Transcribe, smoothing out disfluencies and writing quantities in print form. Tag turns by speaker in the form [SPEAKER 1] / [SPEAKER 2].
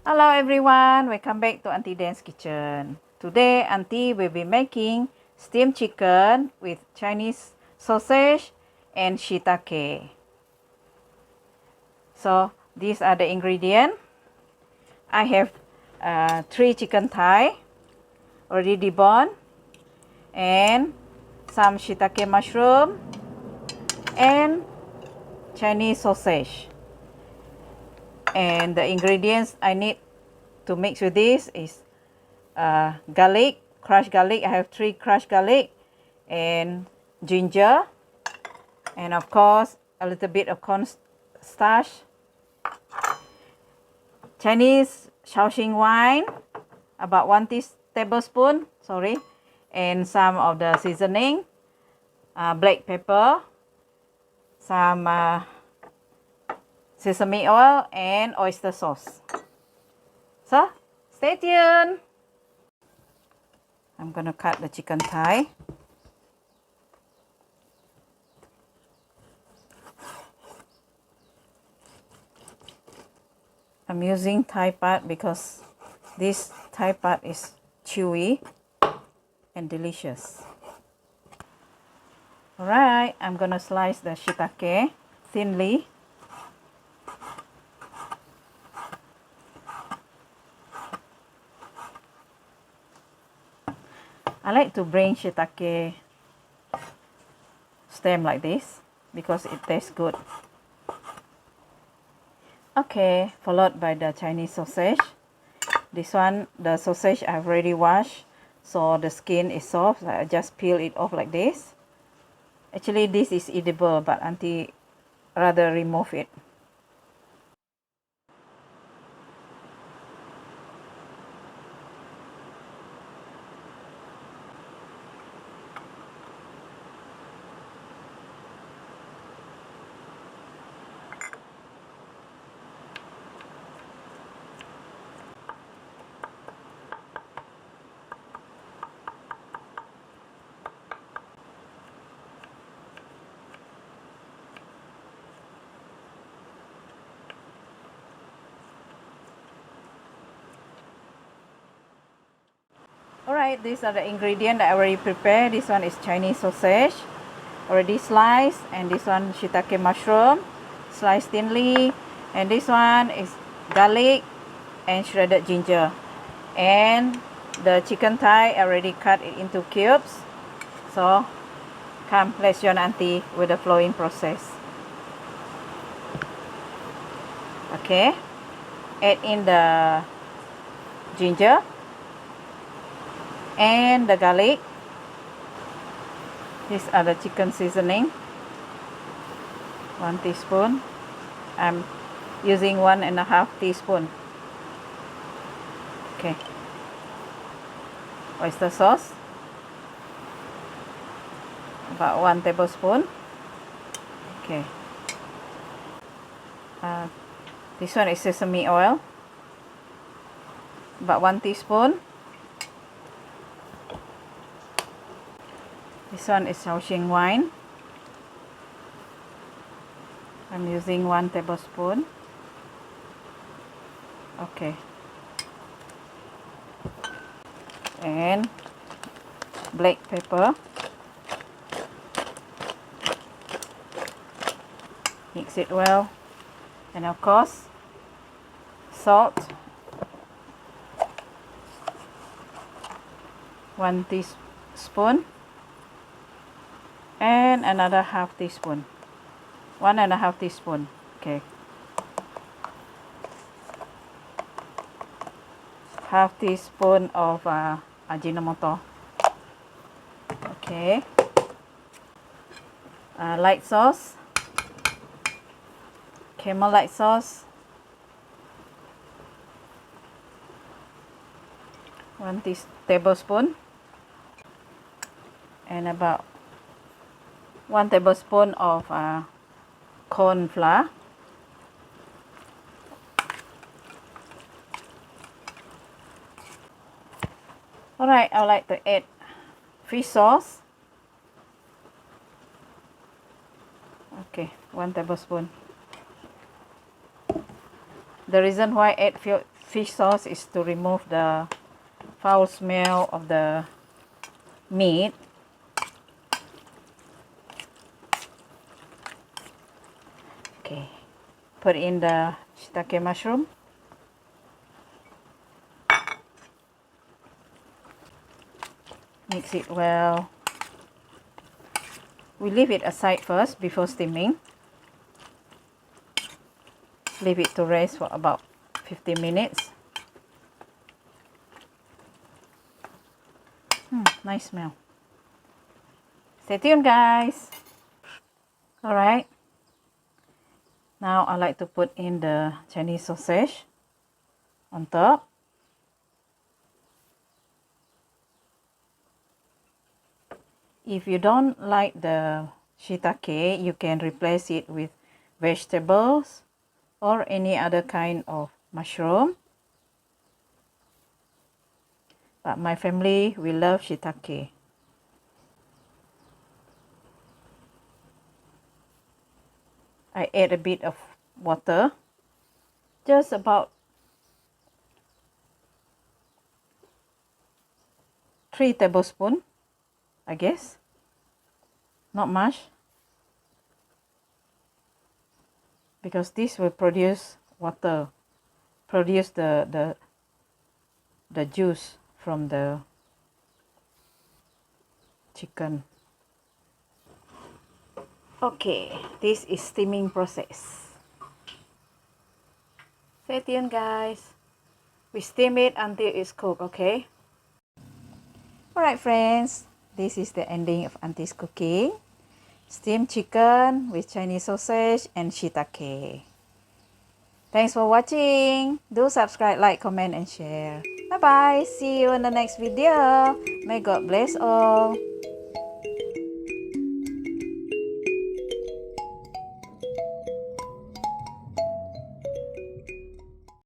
[SPEAKER 1] Hello everyone, welcome back to Aunty Dann's kitchen. Today Aunty will be making steamed chicken with Chinese sausage and shiitake. So these are the ingredients. I have 3 chicken thigh already deboned, and some shiitake mushroom and Chinese sausage. And the ingredients I need to mix with this is garlic, crushed garlic. I have 3 crushed garlic, and ginger, and of course a little bit of cornstarch, Chinese Shaoxing wine, about 1 tablespoon, and some of the seasoning, black pepper, some sesame oil, and oyster sauce. So stay tuned. I'm gonna cut the chicken thigh. I'm using thigh part because this thigh part is chewy and delicious. Alright, I'm gonna slice the shiitake thinly. I like to bring shiitake stem like this because it tastes good. Okay, followed by the Chinese sausage. This one, the sausage I've already washed, so the skin is soft. I just peel it off like this. Actually, this is edible, but Auntie rather remove it. Alright, these are the ingredients that I already prepared. This one is Chinese sausage, already sliced, and this one shiitake mushroom, sliced thinly, and this one is garlic and shredded ginger, and the chicken thigh I already cut it into cubes. So come, let's join Auntie with the flowing process. Okay, add in the ginger and the garlic. These are the chicken seasoning, 1 teaspoon. I'm using 1.5 teaspoon. Okay, oyster sauce, about 1 tablespoon. Okay, this one is sesame oil, about 1 teaspoon. This one is Shaoxing wine. I'm using 1 tablespoon. Okay. And black pepper. Mix it well. And of course, salt. 1 teaspoon. And another 1/2 teaspoon. 1.5 teaspoon. Okay. 1/2 teaspoon of Ajinomoto. Okay. Light sauce. Camel light sauce. 1 tablespoon. And about 1 tablespoon of corn flour. Alright, I would like to add fish sauce. Okay, 1 tablespoon. The reason why I add fish sauce is to remove the foul smell of the meat. Okay, put in the shiitake mushroom. Mix it well. We leave it aside first before steaming. Leave it to rest for about 15 minutes. Nice smell. Stay tuned, guys. Alright. Now I like to put in the Chinese sausage on top. If you don't like the shiitake, you can replace it with vegetables or any other kind of mushroom. But my family, we love shiitake. I add a bit of water, just about 3 tablespoons, I guess. Not much, because this will produce water, produce the juice from the chicken. Okay, this is steaming process. Stay tuned, guys. We steam it until it's cooked, okay? Alright, friends, this is the ending of Auntie's cooking. Steamed chicken with Chinese sausage and shiitake. Thanks for watching. Do subscribe, like, comment, and share. Bye-bye. See you in the next video. May God bless all.